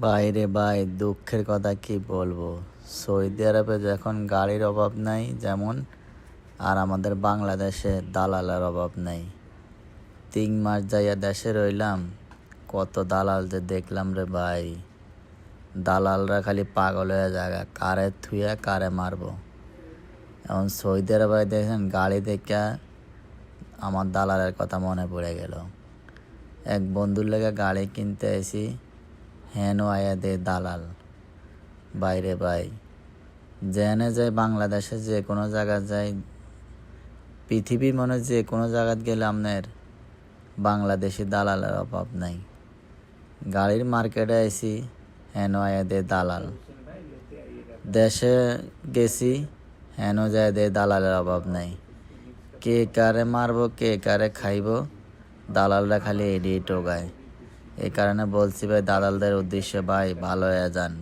বাইরে ভাই দুঃখের কথা কি বলবো। সৌদি আরবে যখন গাড়ির অভাব নাই যেমন, আর আমাদের বাংলাদেশে দালালের অভাব নাই। 3 মাস যাইয়া দেশে রইলাম, কত দালাল যে দেখলাম রে ভাই। দালালরা খালি পাগল হয়ে যায়, কারে থুয়া কারে মারবো। এখন সৌদি আরবে দেখেন গাড়ি দেখা আমার দালালের কথা মনে পড়ে গেল। এক বন্ধুর লেগে গাড়ি কিনতে এসি, হেন আয়া দে দালাল। বাইরে ভাই যেনে যাই, বাংলাদেশে যে কোনো জায়গা যাই, পৃথিবীর মনে যে কোনো জায়গাত গেলে আপনার বাংলাদেশি দালালের অভাব নাই। গাড়ির মার্কেটে আইসি, হেন আয়া দে দালাল। দেশে গেছি, হেন যায় দে দালালের অভাব নাই। কে কারে মারবো কে কারে খাইবো, দালালরা খালি এড়িয়ে টোকায়। এই কারণে বলছি ভাই, দালালদের উদ্দেশ্যে ভাই ভালো হয়ে যান।